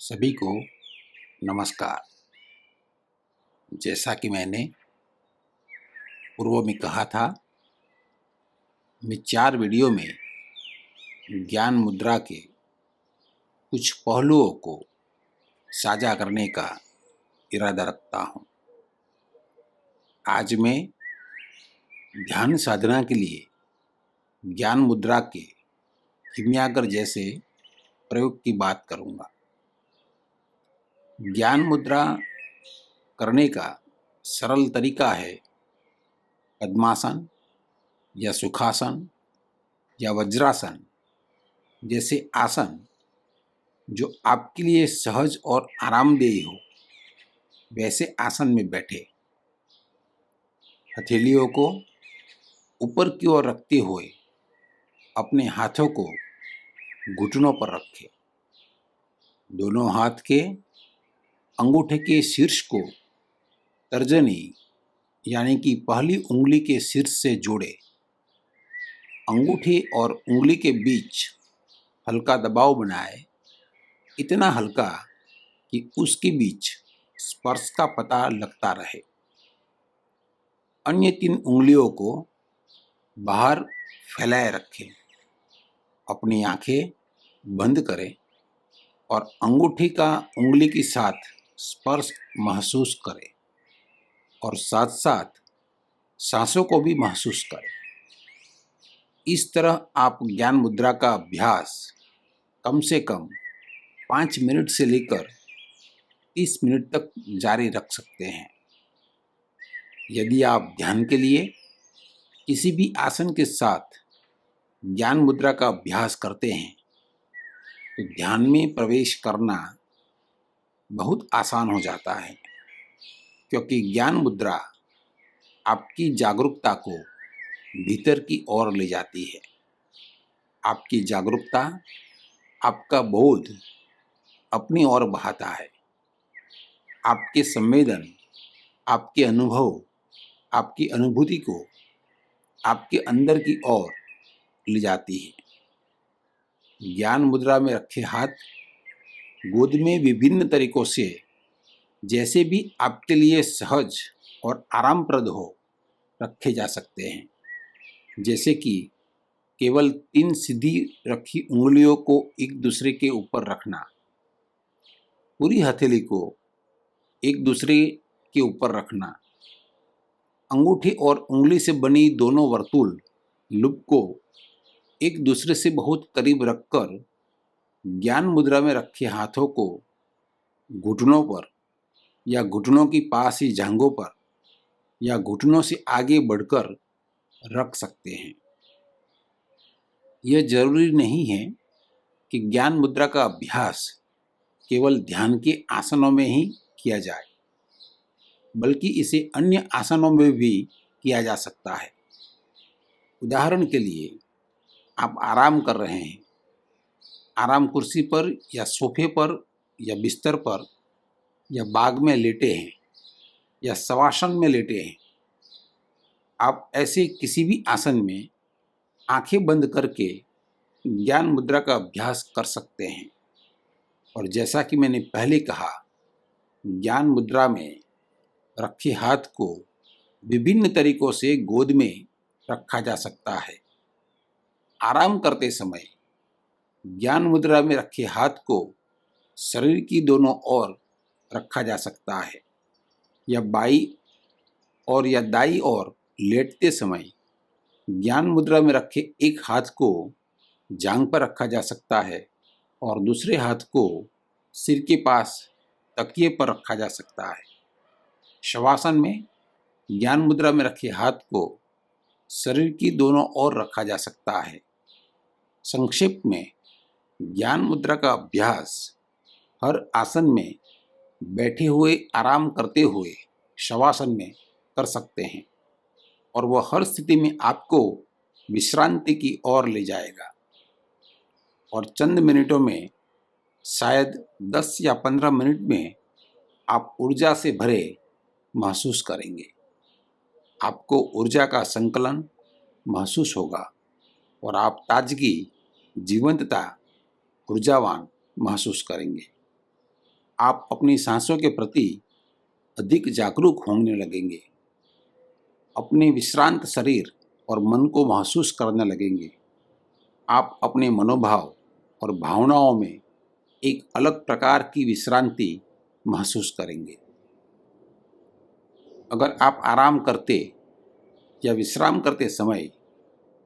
सभी को नमस्कार। जैसा कि मैंने पूर्व में कहा था, मैं 4 वीडियो में ज्ञान मुद्रा के कुछ पहलुओं को साझा करने का इरादा रखता हूँ। आज मैं ध्यान साधना के लिए ज्ञान मुद्रा के हिमयागर जैसे प्रयोग की बात करूँगा। ज्ञान मुद्रा करने का सरल तरीका है पद्मासन या सुखासन या वज्रासन जैसे आसन जो आपके लिए सहज और आरामदेही हो, वैसे आसन में बैठे हथेलियों को ऊपर की ओर रखते हुए अपने हाथों को घुटनों पर रखें। दोनों हाथ के अंगूठे के शीर्ष को तर्जनी यानी कि पहली उंगली के शीर्ष से जोड़े। अंगूठे और उंगली के बीच हल्का दबाव बनाए, इतना हल्का कि उसके बीच स्पर्श का पता लगता रहे। अन्य 3 उंगलियों को बाहर फैलाए रखें। अपनी आंखें बंद करें और अंगूठी का उंगली के साथ स्पर्श महसूस करें और साथ साथ सांसों को भी महसूस करें। इस तरह आप ज्ञान मुद्रा का अभ्यास कम से कम 5 मिनट से लेकर 30 मिनट तक जारी रख सकते हैं। यदि आप ध्यान के लिए किसी भी आसन के साथ ज्ञान मुद्रा का अभ्यास करते हैं तो ध्यान में प्रवेश करना बहुत आसान हो जाता है, क्योंकि ज्ञान मुद्रा आपकी जागरूकता को भीतर की ओर ले जाती है। आपकी जागरूकता आपका बोध अपनी ओर बहाता है। आपके संवेदन, आपके अनुभव, आपकी अनुभूति को आपके अंदर की ओर ले जाती है। ज्ञान मुद्रा में रखे हाथ गोद में विभिन्न तरीकों से जैसे भी आपके लिए सहज और आरामप्रद हो रखे जा सकते हैं। जैसे कि केवल 3 सीधी रखी उंगलियों को एक दूसरे के ऊपर रखना, पूरी हथेली को एक दूसरे के ऊपर रखना, अंगूठी और उंगली से बनी दोनों वर्तुल लुब को एक दूसरे से बहुत करीब रखकर ज्ञान मुद्रा में रखे हाथों को घुटनों पर या घुटनों की पास ही जांघों पर या घुटनों से आगे बढ़कर रख सकते हैं। यह जरूरी नहीं है कि ज्ञान मुद्रा का अभ्यास केवल ध्यान के आसनों में ही किया जाए, बल्कि इसे अन्य आसनों में भी किया जा सकता है। उदाहरण के लिए, आप आराम कर रहे हैं, आराम कुर्सी पर या सोफे पर या बिस्तर पर या बाग में लेटे हैं या शवासन में लेटे हैं। आप ऐसे किसी भी आसन में आंखें बंद करके ज्ञान मुद्रा का अभ्यास कर सकते हैं। और जैसा कि मैंने पहले कहा, ज्ञान मुद्रा में रखे हाथ को विभिन्न तरीकों से गोद में रखा जा सकता है। आराम करते समय ज्ञान मुद्रा में रखे हाथ को शरीर की दोनों ओर रखा जा सकता है, या बाई और या दाई ओर लेटते समय ज्ञान मुद्रा में रखे एक हाथ को जांघ पर रखा जा सकता है और दूसरे हाथ को सिर के पास तकिए पर रखा जा सकता है। शवासन में ज्ञान मुद्रा में रखे हाथ को शरीर की दोनों ओर रखा जा सकता है। संक्षेप में, ज्ञान मुद्रा का अभ्यास हर आसन में बैठे हुए आराम करते हुए शवासन में कर सकते हैं और वह हर स्थिति में आपको विश्रांति की ओर ले जाएगा और चंद मिनटों में, शायद 10 या 15 मिनट में आप ऊर्जा से भरे महसूस करेंगे। आपको ऊर्जा का संकलन महसूस होगा और आप ताजगी, जीवंतता, ऊर्जावान महसूस करेंगे। आप अपनी सांसों के प्रति अधिक जागरूक होने लगेंगे, अपने विश्रांत शरीर और मन को महसूस करने लगेंगे। आप अपने मनोभाव और भावनाओं में एक अलग प्रकार की विश्रांति महसूस करेंगे। अगर आप आराम करते या विश्राम करते समय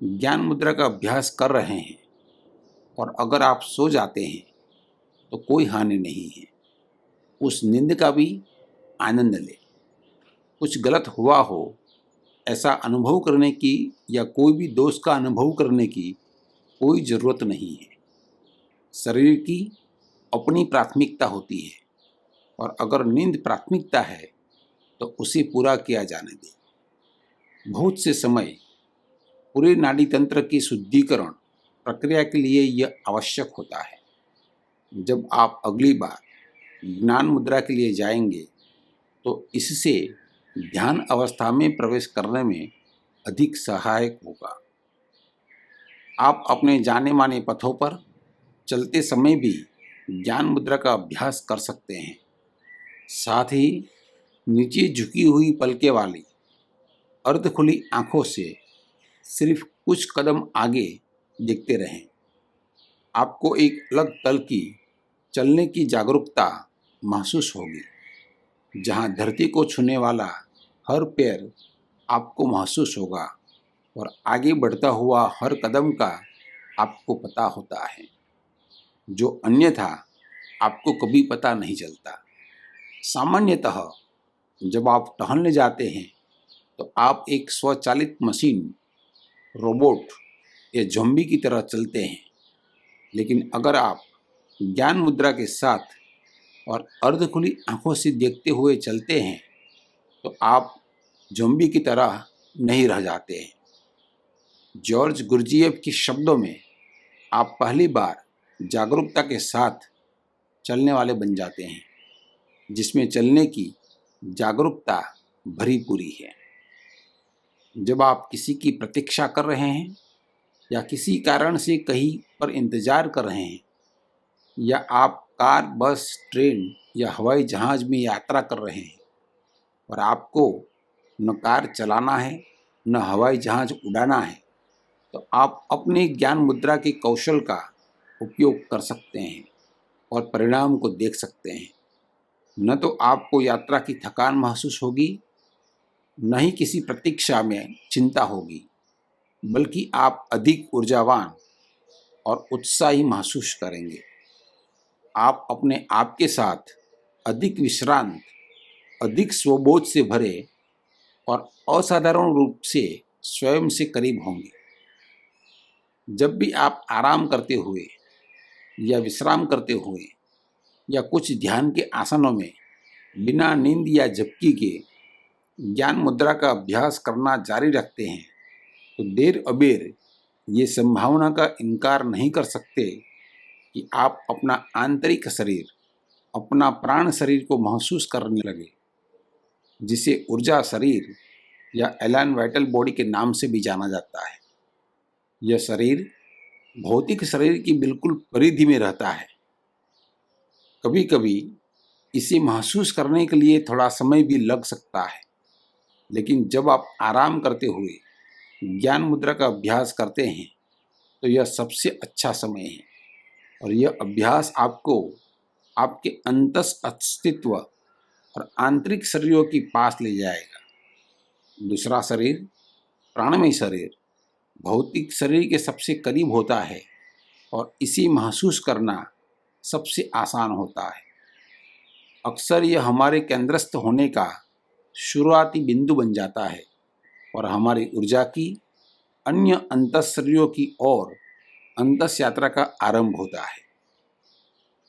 ज्ञान मुद्रा का अभ्यास कर रहे हैं और अगर आप सो जाते हैं तो कोई हानि नहीं है। उस नींद का भी आनंद लें। कुछ गलत हुआ हो ऐसा अनुभव करने की या कोई भी दोष का अनुभव करने की कोई ज़रूरत नहीं है। शरीर की अपनी प्राथमिकता होती है और अगर नींद प्राथमिकता है तो उसे पूरा किया जाने दें। बहुत से समय पूरे नाड़ी तंत्र की शुद्धिकरण प्रक्रिया के लिए यह आवश्यक होता है। जब आप अगली बार ज्ञान मुद्रा के लिए जाएंगे तो इससे ध्यान अवस्था में प्रवेश करने में अधिक सहायक होगा। आप अपने जाने माने पथों पर चलते समय भी ज्ञान मुद्रा का अभ्यास कर सकते हैं। साथ ही नीचे झुकी हुई पलके वाली अर्ध खुली आंखों से सिर्फ कुछ कदम आगे देखते रहें। आपको एक अलग तल की चलने की जागरूकता महसूस होगी, जहां धरती को छूने वाला हर पैर आपको महसूस होगा और आगे बढ़ता हुआ हर कदम का आपको पता होता है, जो अन्यथा आपको कभी पता नहीं चलता। सामान्यतः जब आप टहलने जाते हैं तो आप एक स्वचालित मशीन, रोबोट या ज़ॉम्बी की तरह चलते हैं, लेकिन अगर आप ज्ञान मुद्रा के साथ और अर्ध खुली आंखों से देखते हुए चलते हैं तो आप ज़ॉम्बी की तरह नहीं रह जाते हैं। जॉर्ज गुरजिएफ के शब्दों में, आप पहली बार जागरूकता के साथ चलने वाले बन जाते हैं, जिसमें चलने की जागरूकता भरी पूरी है। जब आप किसी की प्रतीक्षा कर रहे हैं या किसी कारण से कहीं पर इंतज़ार कर रहे हैं, या आप कार, बस, ट्रेन या हवाई जहाज़ में यात्रा कर रहे हैं और आपको न कार चलाना है न हवाई जहाज़ उड़ाना है, तो आप अपने ज्ञान मुद्रा के कौशल का उपयोग कर सकते हैं और परिणाम को देख सकते हैं। न तो आपको यात्रा की थकान महसूस होगी, न ही किसी प्रतीक्षा में चिंता होगी, बल्कि आप अधिक ऊर्जावान और उत्साही महसूस करेंगे। आप अपने आप के साथ अधिक विश्रांत, अधिक स्वबोध से भरे और असाधारण रूप से स्वयं से करीब होंगे। जब भी आप आराम करते हुए या विश्राम करते हुए या कुछ ध्यान के आसनों में बिना नींद या झपकी के ज्ञान मुद्रा का अभ्यास करना जारी रखते हैं तो देर अबेर ये संभावना का इनकार नहीं कर सकते कि आप अपना आंतरिक शरीर, अपना प्राण शरीर को महसूस करने लगे, जिसे ऊर्जा शरीर या एलन वाइटल बॉडी के नाम से भी जाना जाता है। यह शरीर भौतिक शरीर की बिल्कुल परिधि में रहता है। कभी कभी इसे महसूस करने के लिए थोड़ा समय भी लग सकता है, लेकिन जब आप आराम करते हुए ज्ञान मुद्रा का अभ्यास करते हैं तो यह सबसे अच्छा समय है और यह अभ्यास आपको आपके अंतस अस्तित्व और आंतरिक शरीरों के पास ले जाएगा। दूसरा शरीर, प्राणमय शरीर, भौतिक शरीर के सबसे करीब होता है और इसे महसूस करना सबसे आसान होता है। अक्सर यह हमारे केंद्रस्थ होने का शुरुआती बिंदु बन जाता है और हमारी ऊर्जा की अन्य अंतःशरीरों की ओर अंतस यात्रा का आरंभ होता है।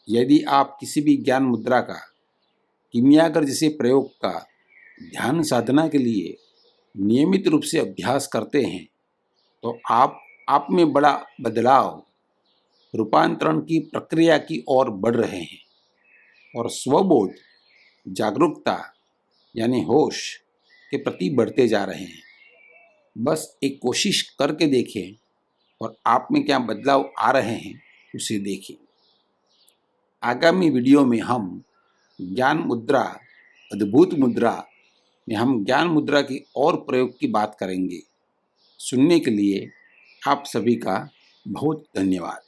यदि आप किसी भी ज्ञान मुद्रा का, किमियागर जैसे प्रयोग का ध्यान साधना के लिए नियमित रूप से अभ्यास करते हैं तो आप में बड़ा बदलाव, रूपांतरण की प्रक्रिया की ओर बढ़ रहे हैं और स्वबोध, जागरूकता यानी होश के प्रति बढ़ते जा रहे हैं। बस एक कोशिश करके देखें और आप में क्या बदलाव आ रहे हैं उसे देखें। आगामी वीडियो में हम ज्ञान मुद्रा, अद्भुत मुद्रा में हम ज्ञान मुद्रा की और प्रयोग की बात करेंगे। सुनने के लिए आप सभी का बहुत धन्यवाद।